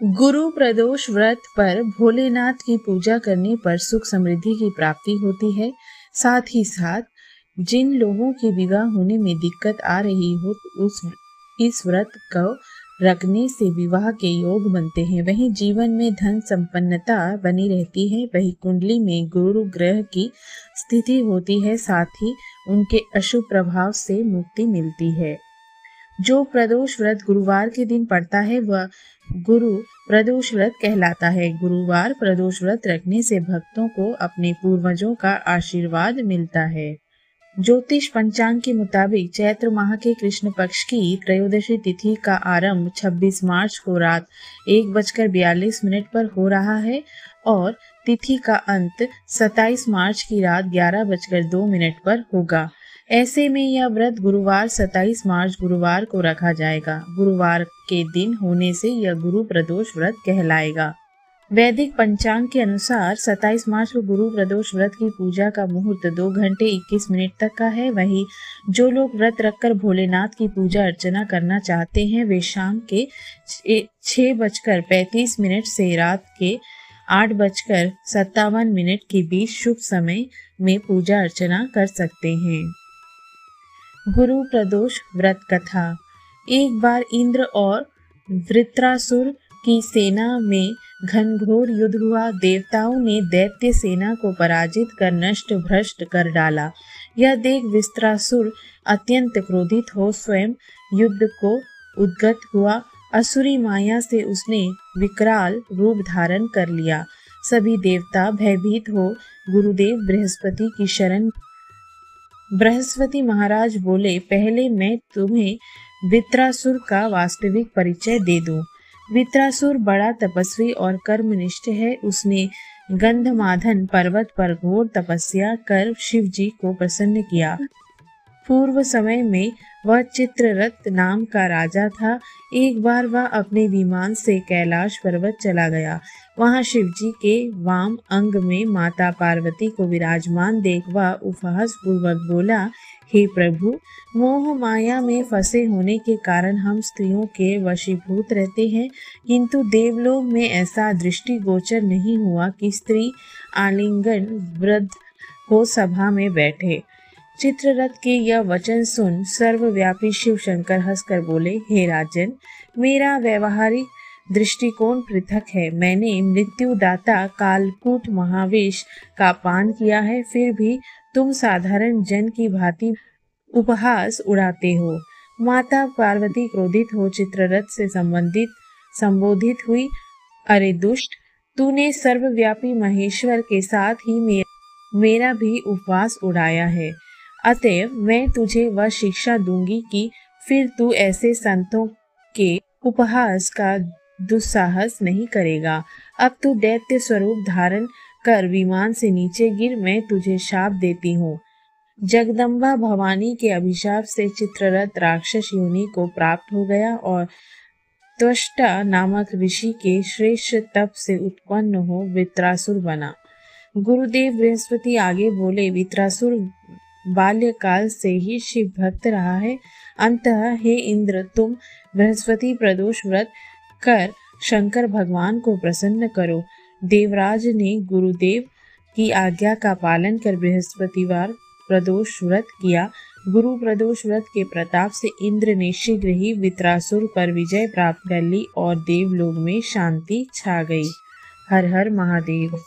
गुरु प्रदोष व्रत पर भोलेनाथ की पूजा करने पर सुख समृद्धि की प्राप्ति होती है। साथ ही साथ जिन लोगों की विवाह होने में दिक्कत आ रही हो इस व्रत को रखने से विवाह के योग बनते हैं। वहीं जीवन में धन संपन्नता बनी रहती है। वहीं कुंडली में गुरु ग्रह की स्थिति होती है, साथ ही उनके अशुभ प्रभाव से मुक्ति मिलती है। जो प्रदोष व्रत गुरुवार के दिन पड़ता है वह गुरु प्रदोष व्रत कहलाता है। गुरुवार प्रदोष व्रत रखने से भक्तों को अपने पूर्वजों का आशीर्वाद मिलता है। ज्योतिष पंचांग के मुताबिक चैत्र माह के कृष्ण पक्ष की त्रयोदशी तिथि का आरंभ 26 मार्च को रात 1:42 पर हो रहा है और तिथि का अंत 27 मार्च की रात 11:02 पर होगा। ऐसे में यह व्रत गुरुवार 27 मार्च गुरुवार को रखा जाएगा। गुरुवार के दिन होने से यह गुरु प्रदोष व्रत कहलाएगा। वैदिक पंचांग के अनुसार 27 मार्च को गुरु प्रदोष व्रत की पूजा का मुहूर्त 2:21 तक का है। वहीं जो लोग व्रत रखकर भोलेनाथ की पूजा अर्चना करना चाहते हैं वे शाम के 6:35 से रात के 8:57 के बीच शुभ समय में पूजा अर्चना कर सकते हैं। गुरु प्रदोष व्रत कथा। एक बार इंद्र और वृत्रासुर की सेना में घनघोर युद्ध हुआ। देवताओं ने दैत्य सेना को पराजित कर नष्ट भ्रष्ट कर डाला। यह देख वृत्रासुर अत्यंत क्रोधित हो स्वयं युद्ध को उद्गत हुआ। असुरी माया से उसने विकराल रूप धारण कर लिया। सभी देवता भयभीत हो गुरुदेव बृहस्पति की शरण। बृहस्पति महाराज बोले, पहले मैं तुम्हें वृत्रासुर का वास्तविक परिचय दे दूं। वृत्रासुर बड़ा तपस्वी और कर्मनिष्ठ है। उसने गंधमादन पर्वत पर घोर तपस्या कर शिव जी को प्रसन्न किया। पूर्व समय में वह चित्ररथ नाम का राजा था। एक बार वह अपने विमान से कैलाश पर्वत चला गया। वहां शिव जी के वाम अंग में माता पार्वती को विराजमान देख वह उपहास पूर्वक बोला, हे प्रभु, मोह माया में फंसे होने के कारण हम स्त्रियों के वशीभूत रहते हैं, किंतु देवलोक में ऐसा दृष्टिगोचर नहीं हुआ कि स्त्री आलिंगन वृद्ध हो सभा में बैठे। चित्ररथ के यह वचन सुन सर्वव्यापी शिव शंकर हंसकर बोले, हे राजन, मेरा व्यवहारिक दृष्टिकोण पृथक है। मैंने मृत्युदाता कालकूट महाविष का पान किया है, फिर भी तुम साधारण जन की भांति उपहास उड़ाते हो। माता पार्वती क्रोधित हो चित्ररथ से संबोधित हुई, अरे दुष्ट, तूने सर्वव्यापी महेश्वर के साथ ही मेरा भी उपवास उड़ाया है। अतएव मैं तुझे वह शिक्षा दूंगी कि फिर तू ऐसे संतों के उपहास का दुस्साहस नहीं करेगा। अब तू दैत्य स्वरूप धारण कर विमान से नीचे गिर, मैं तुझे शाप देती हूँ। जगदम्बा भवानी के अभिशाप से चित्ररथ राक्षस योनि को प्राप्त हो गया और त्वष्टा नामक ऋषि के श्रेष्ठ तप से उत्पन्न हो वृत्रासुर बना। गुरुदेव बृहस्पति आगे बोले, वृत्रासुर बाल्यकाल से ही शिव भक्त रहा है। अंततः हे इंद्र, तुम बृहस्पति प्रदोष व्रत कर शंकर भगवान को प्रसन्न करो। देवराज ने गुरुदेव की आज्ञा का पालन कर बृहस्पतिवार प्रदोष व्रत किया। गुरु प्रदोष व्रत के प्रताप से इंद्र ने शीघ्र ही वृत्रासुर पर विजय प्राप्त कर ली और देवलोक में शांति छा गई। हर हर महादेव।